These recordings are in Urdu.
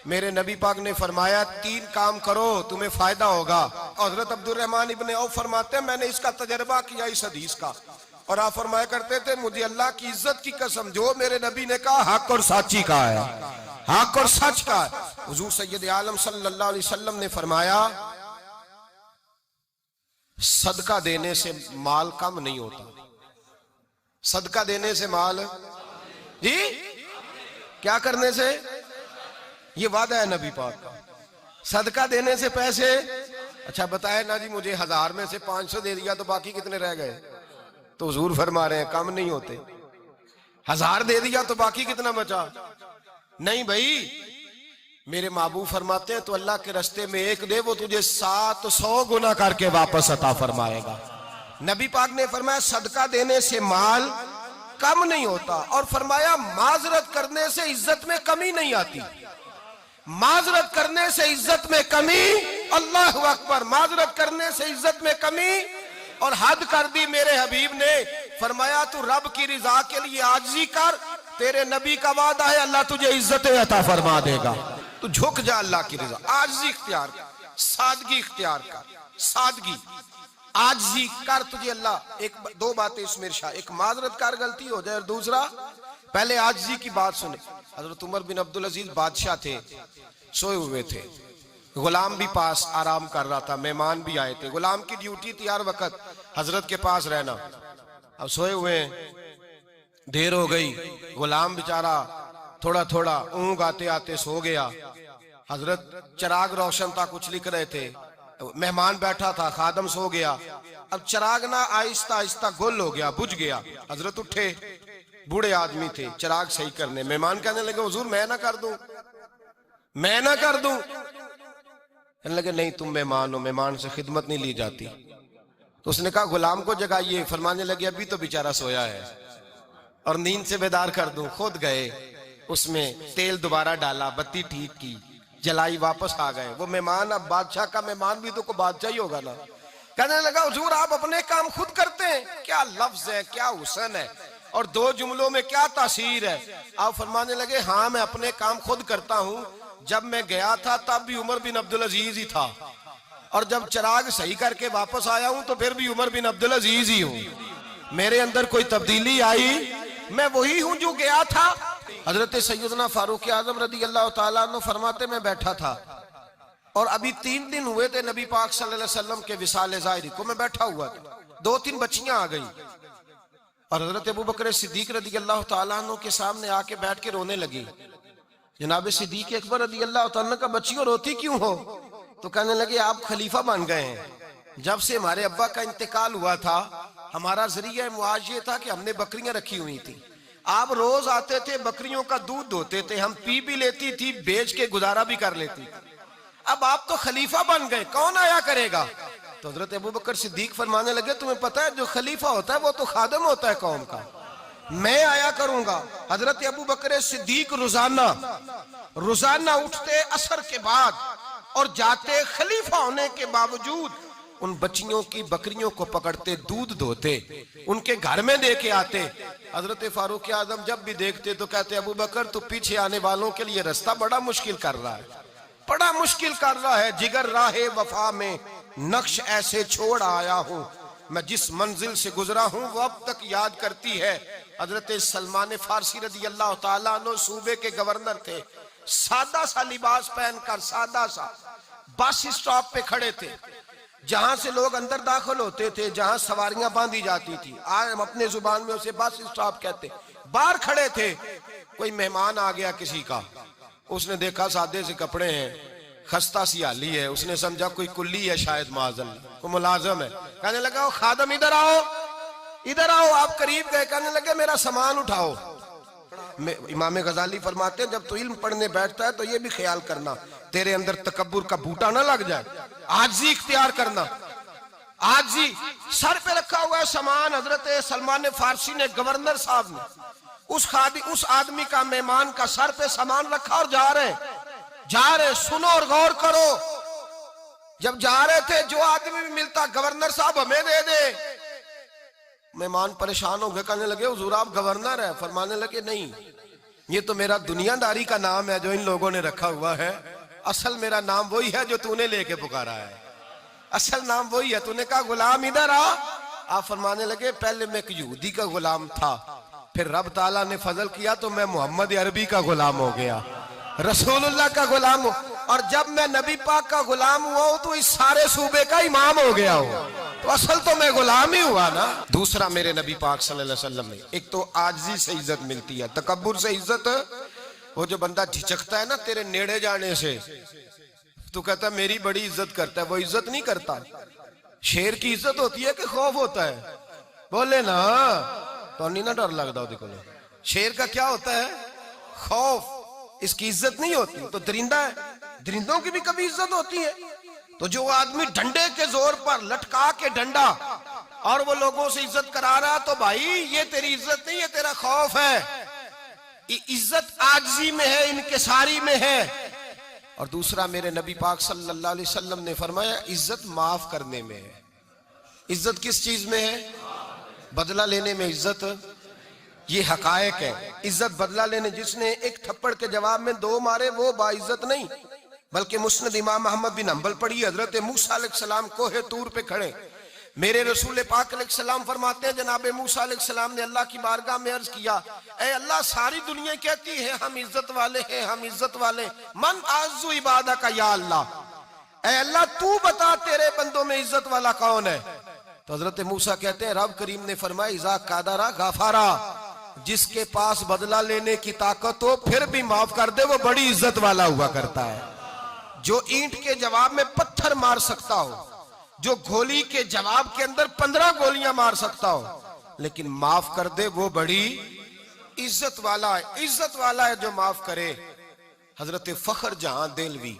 میرے نبی پاک نے فرمایا 3 کام کرو تمہیں فائدہ ہوگا۔ حضرت عبدالرحمن ابن عوف فرماتے ہیں میں نے اس کا تجربہ کیا اس حدیث کا، اور آپ فرمایا کرتے تھے مجھے اللہ کی عزت کی قسم جو میرے نبی نے کہا حق اور سچی کہا ہے، حق اور سچ کہا ہے۔ حضور سید عالم صلی اللہ علیہ وسلم نے فرمایا صدقہ دینے سے مال کم نہیں ہوتا، صدقہ دینے سے مال جی کیا کرنے سے، یہ وعدہ ہے نبی پاک کا، صدقہ دینے سے پیسے۔ اچھا بتائے نا جی مجھے 1000 میں سے 500 دے دیا تو باقی کتنے رہ گئے؟ تو حضور فرما رہے ہیں کم نہیں ہوتے۔ 1000 دے دیا تو باقی کتنا بچا؟ نہیں بھائی، میرے محبوب فرماتے ہیں تو اللہ کے رستے میں 1 دے وہ تجھے 700 گنا کر کے واپس عطا فرمائے گا۔ نبی پاک نے فرمایا صدقہ دینے سے مال کم نہیں ہوتا، اور فرمایا معذرت کرنے سے عزت میں کمی نہیں آتی، معذرت کرنے سے عزت میں کمی، اللہ اکبر، معذرت کرنے سے عزت میں کمی، اور حد کر دی میرے حبیب نے، فرمایا تو رب کی رضا کے لیے عاجزی کر، تیرے نبی کا وعدہ ہے اللہ تجھے عزت عطا فرما دے گا۔ تو جھک جا اللہ کی رضا، عاجزی اختیار کر، سادگی اختیار کر، سادگی عاجزی کر، تجھے اللہ 2 باتیں اس میں ارشاد، ایک معذرت کر غلطی ہو جائے، اور دوسرا پہلے عاجزی کی بات سنے۔ حضرت عمر بن عبدالعزیز بادشاہ تھے، سوئے ہوئے تھے، غلام بھی پاس آرام کر رہا تھا، مہمان بھی آئے تھے، غلام کی ڈیوٹی تھی ہر وقت حضرت کے پاس رہنا۔ اب سوئے ہوئے دیر ہو گئی، غلام بیچارہ تھوڑا تھوڑا اونگ آتے آتے سو گیا، حضرت چراغ روشن تھا کچھ لکھ رہے تھے، مہمان بیٹھا تھا، خادم سو گیا، اب چراغ نہ آہستہ آہستہ گل ہو گیا، بجھ گیا، حضرت اٹھے، بوڑھے آدمی تھے، چراغ صحیح کرنے، مہمان کہنے لگے حضور میں نہ کر دوں، میں نہ کر دوں، کہنے لگے نہیں تم مہمان ہو، مہمان سے خدمت نہیں لی جاتی۔ تو اس نے کہا غلام کو جگائیے، فرمانے لگے ابھی تو بیچارہ سویا ہے اور نیند سے بیدار کر دوں، خود گئے، اس میں تیل دوبارہ ڈالا، بتی ٹھیک کی، جلائی، واپس آ گئے۔ وہ مہمان اب بادشاہ کا مہمان بھی تو کوئی بادشاہ ہی ہوگا نا، کہنے لگا حضور آپ اپنے کام خود کرتے ہیں، کیا لفظ ہے، کیا حسن ہے، اور 2 جملوں میں کیا تاثیر ہے۔ آپ فرمانے لگے ہاں میں اپنے کام خود کرتا ہوں، جب میں گیا تھا تب بھی عمر بن عبدالعزیز ہی تھا، اور جب چراغ صحیح کر کے واپس آیا ہوں تو پھر بھی عمر بن عبدالعزیز ہی ہوں، میرے اندر کوئی تبدیلی آئی، میں وہی ہوں جو گیا تھا۔ حضرت سیدنا فاروق اعظم رضی اللہ تعالیٰ عنہ فرماتے میں بیٹھا تھا، اور ابھی 3 دن ہوئے تھے نبی پاک صلی اللہ علیہ وسلم کے وصال ظاہری کو، میں بیٹھا ہوا تھا، 2-3 بچیاں آ گئی، اور حضرت ابو بکر صدیق رضی اللہ تعالیٰ عنہ کے سامنے آ کے بیٹھ کے رونے لگی۔ جناب صدیق اکبر رضی اللہ تعالیٰ عنہ کا بچیوں روتی کیوں ہو؟ تو کہنے لگے آپ خلیفہ بن گئے ہیں، جب سے ہمارے ابا کا انتقال ہوا تھا ہمارا ذریعہ معاش یہ تھا کہ ہم نے بکریاں رکھی ہوئی تھی، آپ روز آتے تھے بکریوں کا دودھ دھوتے تھے، ہم پی بھی لیتی تھی، بیچ کے گزارا بھی کر لیتی، اب آپ تو خلیفہ بن گئے، کون آیا کرے گا؟ تو حضرت ابو بکر صدیق فرمانے لگے تمہیں پتہ ہے جو خلیفہ ہوتا ہے وہ تو خادم ہوتا ہے قوم کا، میں آیا کروں گا۔ حضرت ابو بکر صدیق روزانہ اٹھتے عصر کے بعد اور جاتے، خلیفہ ہونے کے باوجود ان بچیوں کی بکریوں کو پکڑتے، دودھ دھوتے، ان کے گھر میں دے کے آتے۔ حضرت فاروق اعظم جب بھی دیکھتے تو کہتے ابو بکر تو پیچھے آنے والوں کے لیے رستہ بڑا مشکل کر رہا ہے، بڑا مشکل کر رہا ہے، جگر راہ وفا میں نقش ایسے چھوڑ آیا ہوں، میں جس منزل سے گزرا ہوں وہ اب تک یاد کرتی ہے۔ حضرت سلمان فارسی رضی اللہ تعالیٰ عنہ صوبے کے گورنر تھے، سادہ سا لباس پہن کر، سادہ سا، بس اسٹاپ پہ کھڑے تھے، جہاں سے لوگ اندر داخل ہوتے تھے، جہاں سواریاں باندھی جاتی تھی، آج ہم اپنے زبان میں اسے بس اسٹاپ کہتے، باہر کھڑے تھے، کوئی مہمان آ گیا کسی کا، اس نے دیکھا سادے سے کپڑے ہیں، خستہ سی حالی ہے، اس نے سمجھا کوئی کلی ہے شاید، معاذ اللہ کوئی ملازم ہے، کہنے لگا خادم ادھر آؤ، ادھر آؤ، آپ قریب گئے، کہنے لگے میرا سامان اٹھاؤ۔ امام غزالی فرماتے ہیں جب تو علم پڑھنے بیٹھتا ہے تو یہ بھی خیال کرنا تیرے اندر تکبر کا بوٹا نہ لگ جائے، عاجزی اختیار کرنا، عاجزی، سر پہ رکھا ہوا ہے سامان، حضرت سلمان فارسی نے، گورنر صاحب نے، اس آدمی کا، مہمان کا سر پہ سامان رکھا اور جا رہے، سنو اور غور کرو، جب جا رہے تھے جو آدمی بھی ملتا گورنر صاحب ہمیں دے دے، مہمان پریشان ہو گئے، کہنے لگے حضور آپ گورنر ہیں، فرمانے لگے نہیں، یہ تو میرا دنیا داری کا نام ہے جو ان لوگوں نے رکھا ہوا ہے، اصل میرا نام وہی ہے جو تو نے لے کے پکارا ہے، اصل نام وہی ہے۔ تو نے کہا غلام ادھر آ، آپ فرمانے لگے پہلے میں ایک یہودی کا غلام تھا، پھر رب تعالیٰ نے فضل کیا تو میں محمد عربی کا غلام ہو گیا، رسول اللہ کا غلام ہوں، اور جب میں نبی پاک کا غلام ہوا ہوں تو اس سارے صوبے کا امام ہو گیا ہوں، تو اصل تو میں غلام ہی ہوا نا۔ دوسرا میرے نبی پاک صلی اللہ علیہ وسلم نے ایک تو عاجزی سے عزت ملتی ہے، تکبر سے عزت، وہ جو بندہ جھجکتا ہے نا تیرے نیڑے جانے سے، تو کہتا ہے میری بڑی عزت کرتا ہے، وہ عزت نہیں کرتا۔ شیر کی عزت ہوتی ہے کہ خوف ہوتا ہے؟ بولے نا، تو نہیں نا ڈر لگتا ہو، دیکھو شیر کا کیا ہوتا ہے؟ خوف، اس کی عزت نہیں ہوتی۔ تو درندہ ہے، درندوں کی بھی کبھی عزت ہوتی ہے؟ تو جو آدمی ڈنڈے کے زور پر لٹکا کے ڈنڈا اور وہ لوگوں سے عزت کرا رہا، تو بھائی یہ تیری عزت نہیں، یہ تیرا خوف ہے۔ عزت عاجزی میں ہے، انکساری میں ہے۔ اور دوسرا میرے نبی پاک صلی اللہ علیہ وسلم نے فرمایا عزت معاف کرنے میں ہے۔ عزت کس چیز میں ہے؟ بدلہ لینے میں عزت، یہ حقائق ہے۔ عزت بدلہ لینے، جس نے ایک تھپڑ کے جواب میں 2 مارے وہ باعزت نہیں، بلکہ مسند امام احمد بن حنبل پڑھی، حضرت موسیٰ علیہ السلام کوہ طور پہ کھڑے، میرے رسول پاک علیہ السلام فرماتے ہیں جناب موسیٰ علیہ السلام نے اللہ کی بارگاہ میں عرض کیا، اے اللہ ساری دنیا کہتی ہے ہم عزت والے ہیں، ہم عزت والے، من اعز عبادک یا اللہ، اے اللہ تو بتا تیرے بندوں میں عزت والا کون ہے؟ تو حضرت موسیٰ کہتے ہیں رب کریم نے فرمایا اذا قادر غفارا، جس کے پاس بدلہ لینے کی طاقت ہو پھر بھی معاف کر دے وہ بڑی عزت والا ہوا کرتا ہے۔ جو اینٹ کے جواب میں پتھر مار سکتا ہو، جو گولی کے جواب کے اندر 15 گولیاں مار سکتا ہو، لیکن معاف کر دے وہ بڑی عزت والا ہے۔ عزت والا ہے جو معاف کرے۔ حضرت فخر جہاں دہلوی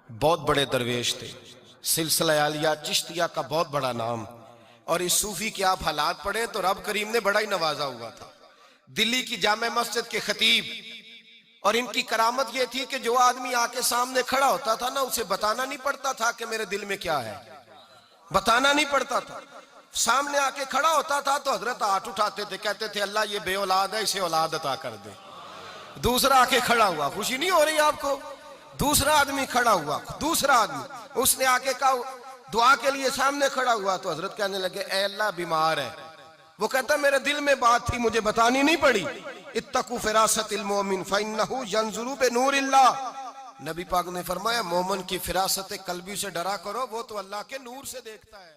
بہت بڑے درویش تھے، سلسلہ عالیہ چشتیہ کا بہت بڑا نام، اور اس صوفی کے آپ حالات پڑھیں تو رب کریم نے بڑا ہی نوازا ہوا تھا۔ دلی کی جامع مسجد کے خطیب، اور ان کی کرامت یہ تھی کہ جو آدمی آ کے سامنے کھڑا ہوتا تھا نا اسے بتانا نہیں پڑتا تھا کہ میرے دل میں کیا ہے، بتانا نہیں پڑتا تھا۔ سامنے آ کے کھڑا ہوتا تھا تو حضرت ہاتھ اٹھاتے تھے، کہتے تھے اللہ یہ بے اولاد ہے اسے اولاد عطا کر دے۔ دوسرا آ کے کھڑا ہوا، خوشی نہیں ہو رہی آپ کو؟ دوسرا آدمی کھڑا ہوا، دوسرا آدمی، اس نے آ کے کہا دعا کے لیے سامنے کھڑا ہوا تو حضرت کہنے لگے اے اللہ بیمار ہے، وہ کہتا میرے دل میں بات تھی مجھے بتانی نہیں پڑی، اتقوا فراست المومن فإنہ ینظر بنور اللہ، نبی پاک نے فرمایا مومن کی فراست قلبی سے ڈرا کرو، وہ تو اللہ کے نور سے دیکھتا ہے۔